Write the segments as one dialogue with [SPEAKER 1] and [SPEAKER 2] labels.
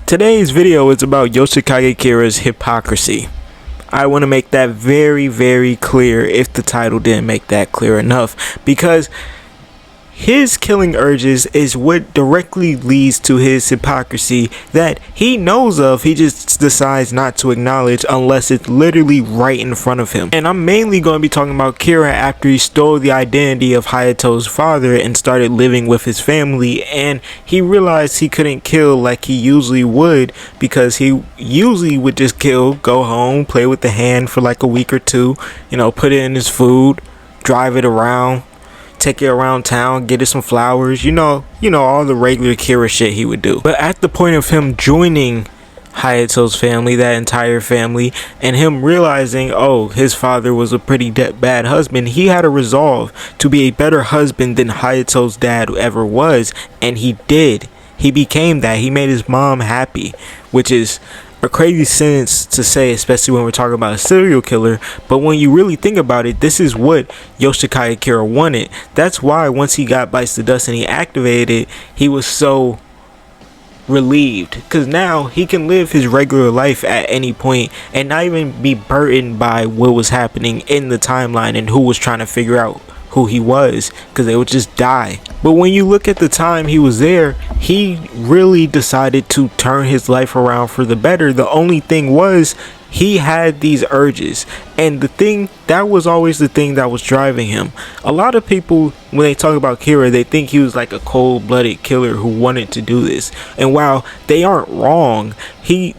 [SPEAKER 1] Today's video is about Hokagekhi's hypocrisy. I want to make that very clear if the title didn't make that clear enough, because his killing urges is what directly leads to his hypocrisy that he knows of. He just decides not to acknowledge unless it's literally right in front of him. And I'm mainly going to be talking about Kira after he stole the identity of Hayato's father and started living with his family, and he realized he couldn't kill like he usually would, because he usually would just kill, go home, play with the hand for like a week or two, put it in his food, drive it around, take it around town, get it some flowers, all the regular Kira shit he would do. But at the point of him joining Hayato's family, that entire family, and him realizing, oh, his father was a pretty bad husband, he had a resolve to be a better husband than Hayato's dad ever was, and he did. He became that. He made his mom happy, which is a crazy sentence to say, especially when we're talking about a serial killer. But when you really think about it, this is what Hokagekhi wanted. That's why once he got Bites the Dust and he activated it, he was so relieved, because now he can live his regular life at any point and not even be burdened by what was happening in the timeline and who was trying to figure out who he was, because they would just die. But when you look at the time he was there, he really decided to turn his life around for the better. The only thing was, he had these urges, and the thing that was always the thing that was driving him. A lot of people, when they talk about Kira, they think he was like a cold-blooded killer who wanted to do this, and while they aren't wrong,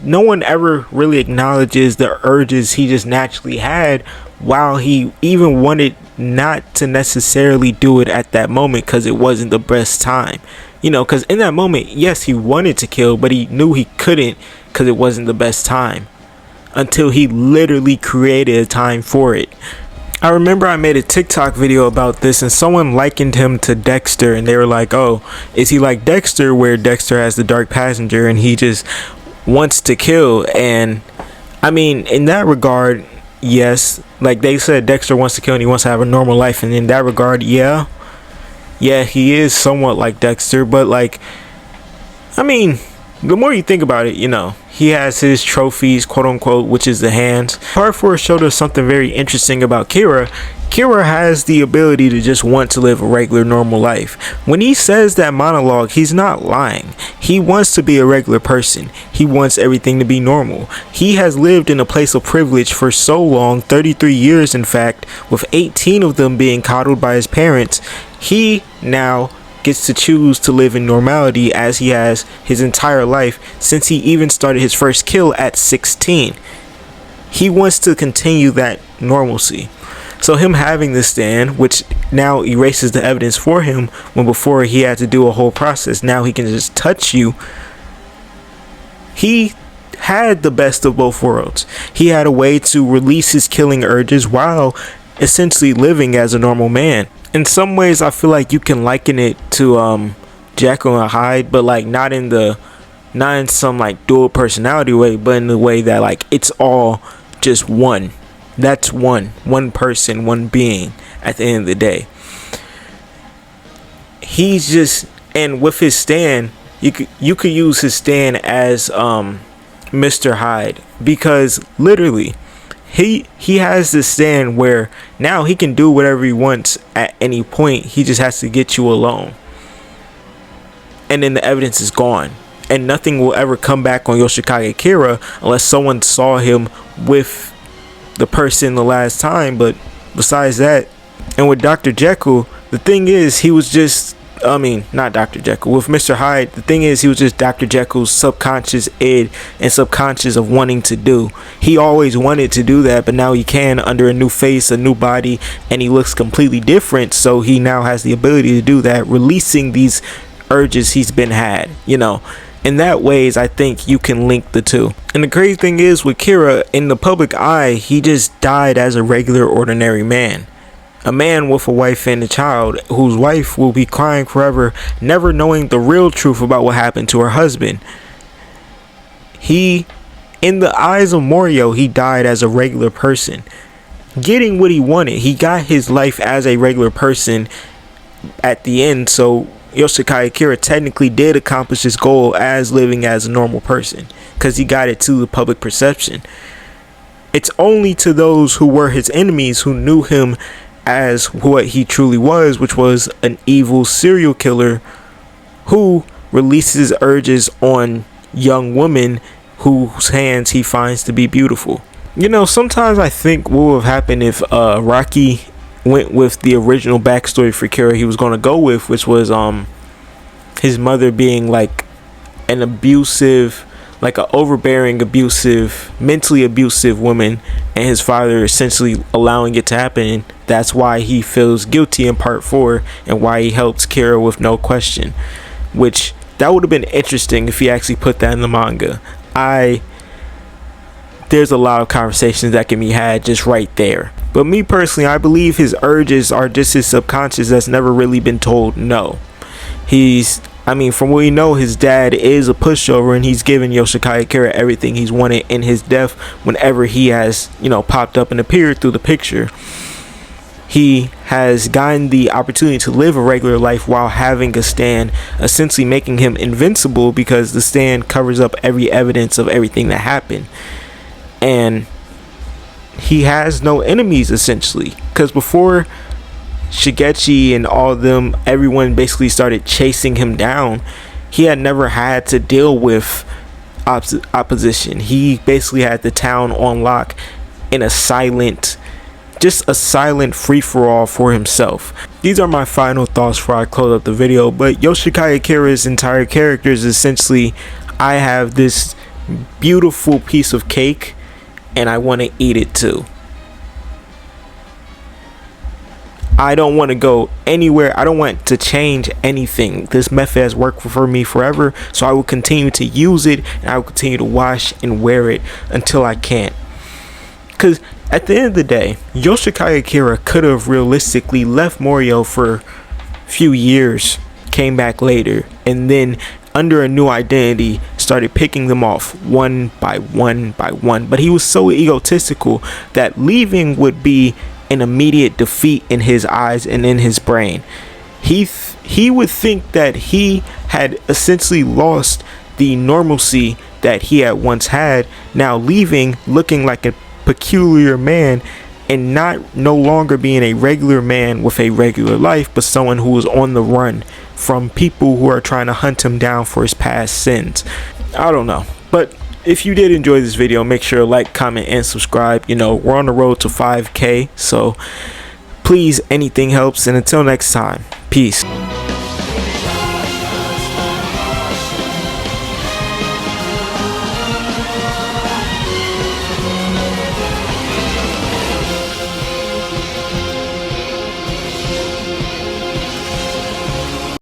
[SPEAKER 1] no one ever really acknowledges the urges he just naturally had, while he even wanted not to necessarily do it at that moment because it wasn't the best time. Because in that moment, yes, he wanted to kill, but he knew he couldn't because it wasn't the best time, until he literally created a time for it. I remember I made a TikTok video about this, and someone likened him to Dexter, and they were like, oh, is he like Dexter, where Dexter has the dark passenger and he just wants to kill? And I mean, in that regard, yes, like they said, Dexter wants to kill and he wants to have a normal life, and in that regard, yeah, he is somewhat like Dexter. But like, I mean, the more you think about it, he has his trophies, quote unquote, which is the hands. Part 4 showed us something very interesting about Kira. Kira has the ability to just want to live a regular normal life. When he says that monologue, he's not lying. He wants to be a regular person. He wants everything to be normal. He has lived in a place of privilege for so long, 33 years in fact, with 18 of them being coddled by his parents. He now gets to choose to live in normality, as he has his entire life since he even started his first kill at 16. He wants to continue that normalcy. So him having this stand, which now erases the evidence for him, when before he had to do a whole process, now he can just touch you. He had the best of both worlds. He had a way to release his killing urges while essentially living as a normal man. In some ways, I feel like you can liken it to Jekyll and Hyde, but like not in some like dual personality way, but in the way that like it's all just one. That's one person, one being at the end of the day. He's just, and with his stand, you could use his stand as Mr. Hyde, because literally he has this stand where now he can do whatever he wants at any point. He just has to get you alone, and then the evidence is gone, and nothing will ever come back on Hokagekhi unless someone saw him with the person the last time. But besides that, and with Dr. Jekyll, the thing is, he was just, not Dr. Jekyll, with Mr. Hyde, the thing is, he was just Dr. Jekyll's subconscious id and subconscious of wanting to do. He always wanted to do that, but now he can under a new face, a new body, and he looks completely different, so he now has the ability to do that, releasing these urges he's been had, In that ways, I think you can link the two. And the crazy thing is, with Kira, in the public eye, he just died as a regular, ordinary man. A man with a wife and a child, whose wife will be crying forever, never knowing the real truth about what happened to her husband. In the eyes of Morio, he died as a regular person, getting what he wanted. He got his life as a regular person at the end, so Yoshikage Kira technically did accomplish his goal as living as a normal person, because he got it to the public perception. It's only to those who were his enemies, who knew him as what he truly was, which was an evil serial killer who releases urges on young women whose hands he finds to be beautiful. You know, sometimes I think what would have happened if Rocky went with the original backstory for Kira he was going to go with, which was his mother being like an abusive, like an overbearing, abusive, mentally abusive woman, and his father essentially allowing it to happen. And that's why he feels guilty in part 4, and why he helps Kira with no question, which that would have been interesting if he actually put that in the manga. There's a lot of conversations that can be had just right there. But me personally, I believe his urges are just his subconscious that's never really been told no. From what we know, his dad is a pushover, and he's given Yoshikage Kira everything he's wanted in his death whenever he has, popped up and appeared through the picture. He has gotten the opportunity to live a regular life while having a stand, essentially making him invincible, because the stand covers up every evidence of everything that happened. And he has no enemies, essentially, because before Shigechi and all of them, everyone basically started chasing him down, he had never had to deal with opposition. He basically had the town on lock in a silent free-for-all for himself. These are my final thoughts before I close up the video. But Yoshikage Kira's entire character is essentially, I have this beautiful piece of cake and I want to eat it too. I don't want to go anywhere. I don't want to change anything. This method has worked for me forever, so I will continue to use it, and I will continue to wash and wear it until I can't. Because at the end of the day, Yoshikage Kira could have realistically left Morio for a few years, came back later, and then under a new identity started picking them off one by one by one. But he was so egotistical that leaving would be an immediate defeat in his eyes and in his brain. He would think that he had essentially lost the normalcy that he had once had, now leaving looking like a peculiar man, and no longer being a regular man with a regular life, but someone who is on the run from people who are trying to hunt him down for his past sins. I don't know, but if you did enjoy this video, make sure to like, comment, and subscribe. We're on the road to 5K, so please, anything helps. And until next time, peace.